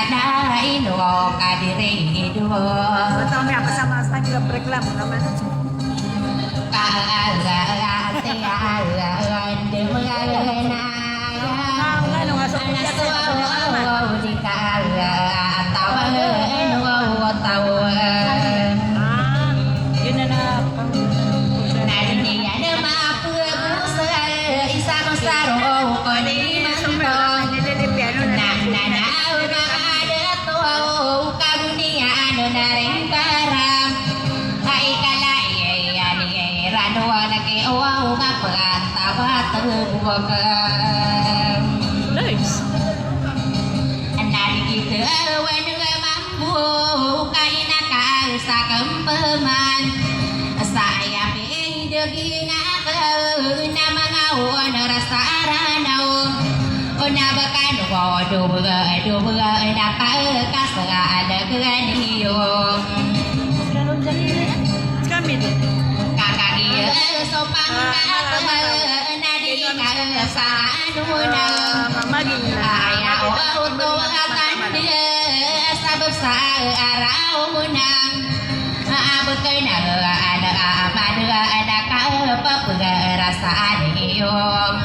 kadai no kadire do Betul ni apa sama saya juga berreklam namanya. Nice. Nari kita wanita mampu kaina kau sakempeman saya pindegina kau nama ngau rasa ranau nabakan waduh dapat kasar ada keniung Kami tu. kakak dia sopan nadi kasanuna ayah auto akan dia sabab saraunang betul ada amada ada apa perasaan hiung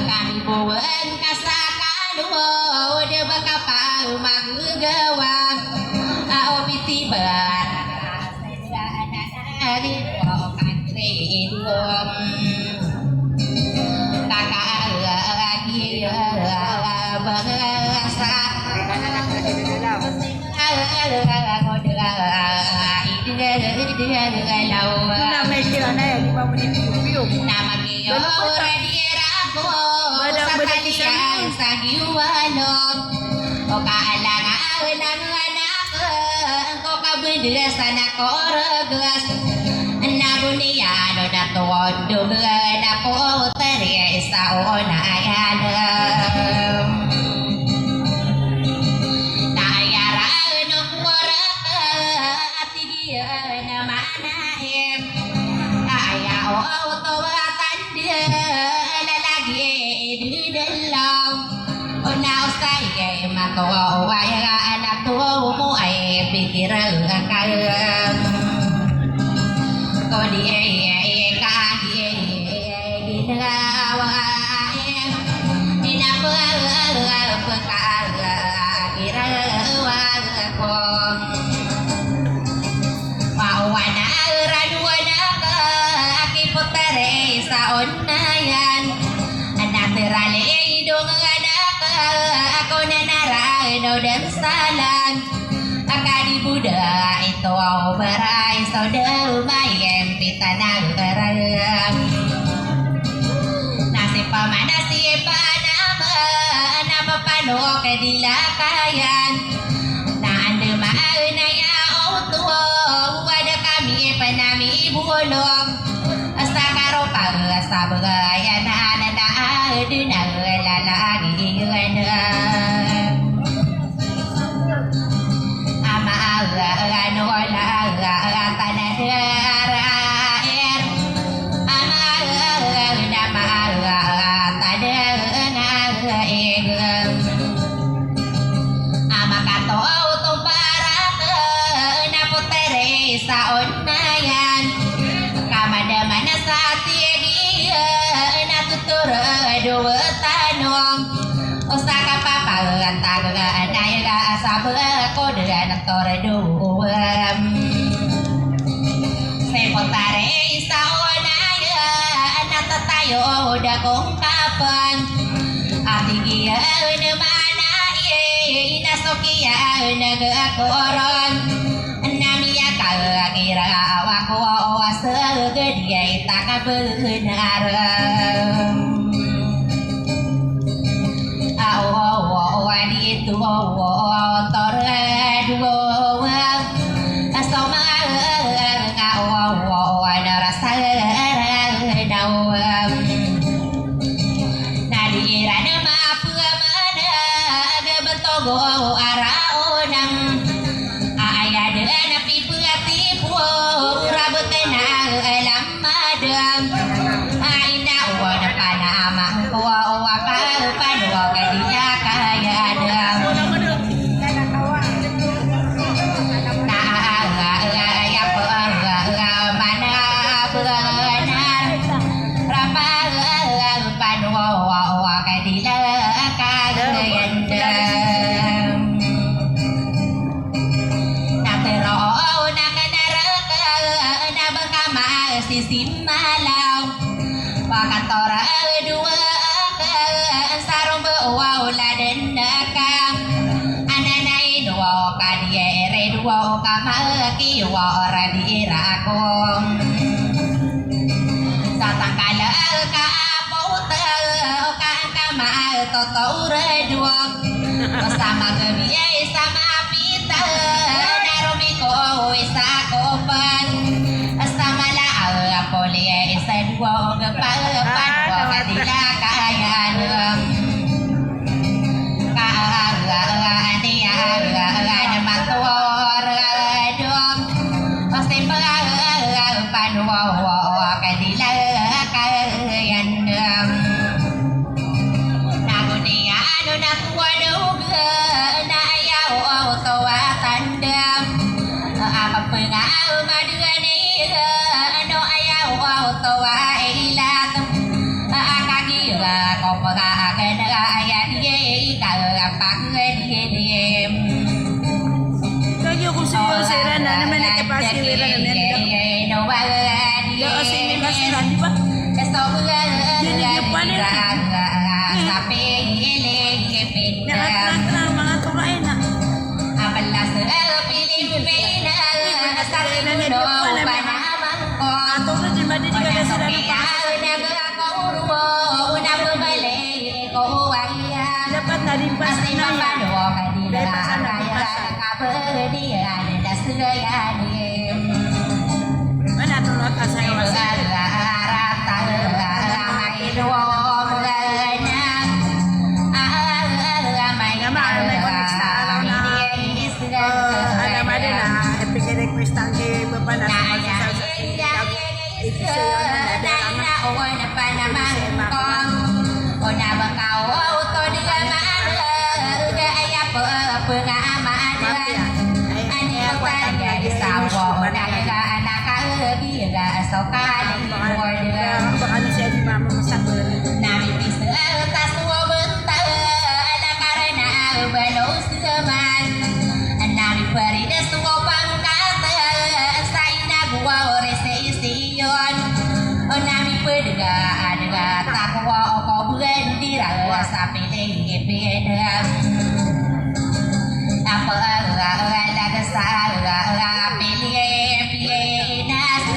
kami buan kasakan dia bakal magawang opiti bar dari Yo radirago sa kaliyan sa giwalong o kaalangan ng anak ko kabedes anak ko regas nabuniano na tuwod dugan ako tari sa unayan nayaraan ng waraka at tigiyan na manaim ayaw tawatan dia lalagi didalam unausay ay matuway anak tuwa mo ay pikiran kayang ko di ay kahit ginawa inapagkakirawa ko mawana raduana ka akipotare sa unayan naturale dong anak ako na narano dan salan akadi buda ito ang baray sa dumayem pitanang barang nasi pamanasi panama napapano kadilakayan naande maunaya utuwa wada kami panami bulong sa karopang sa bagayan na dunang lalagi ano la tanadaraer amakato utong para na putere sa unayan kamadaman na sa tigi natuturo dua tanong Osaka papa taga naira sabar ko dengan torduam sepotare sa onaya natatayo da kong kapan atigia na mana inasokia nagakoron namiya kagira awako wasagediay takabenaram itu torredo asoma rasa nadira nama apa mana betogo araonang ayah dan api tipu rabut tenang lamadang aina wana panama ko apa padwa kadiya kaya Sisim malam pakatora dua sarong bawa laden nakam ananai dua kadiere dua kamaki wa radirakom satangkala ka pauta ka kamal toto redua sama gebiai sama pita naromiko isa kopan sama Polia isa dua gapapan dua kadila kayan kaani ana mator dom pasti pan dua kadila kayan nagunia anu natua duga na ayaw tawa tandam apa pengal madugani ano tawa ilat akagira kopra agana ayat ye kalapang diem Kaya kung siya na naman nakapasiran na namin. no walan Ya kasi may basiran, di ba? Sapi iling kepinda Nakatrak mga tukain na. apalas Pilipinas sa tinulo panamang ko Ato na di ba di ka sila ng nagakaw Marimpas Asli na yan. mapalo ka di na Lepas na, kaya lepas na. kapedian na sugayanin. Mananunod ka sa'yo kasi. Alam mo din na, ipig-request ang iba pa na sa baka na siya di mama masakot. Nami pisah tas tua bentar ada karena belum seman. Nami perida tua pangkat saina gua orese ision. Nami perda ada takwa kau bendira sapi lagi beda. Apa ada kesal pilih pilih nas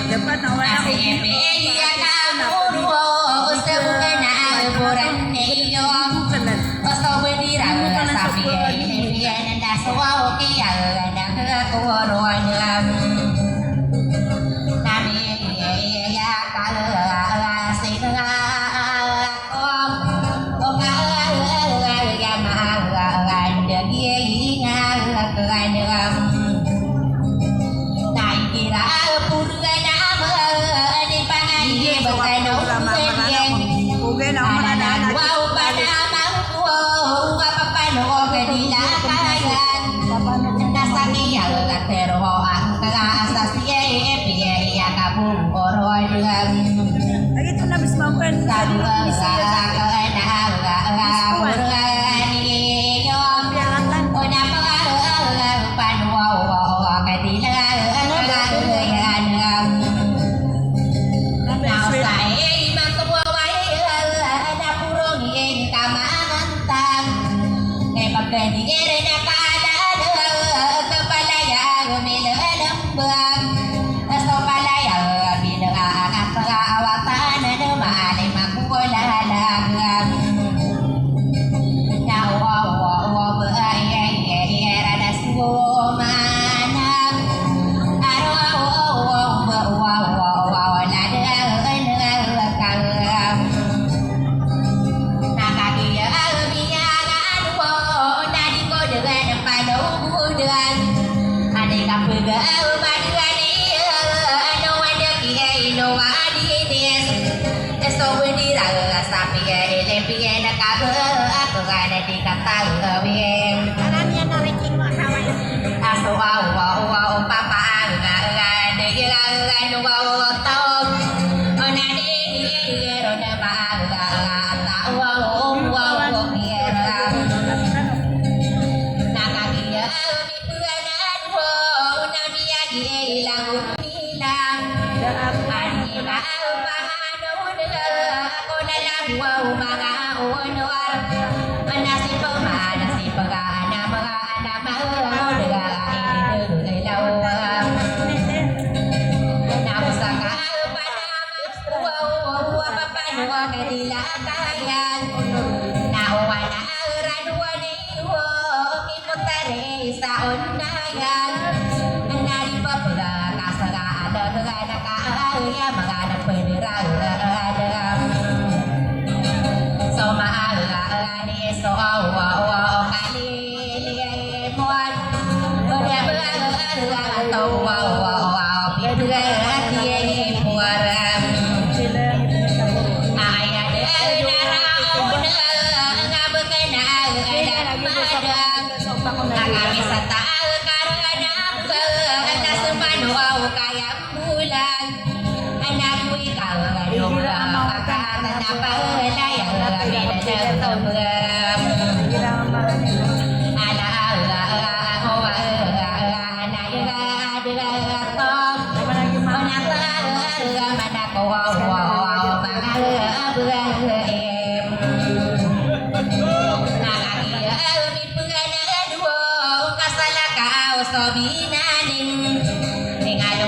Dapat na wala akong Ugay na ako manananan. Lagi ito na mismo ang friend.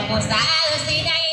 ko sa sinay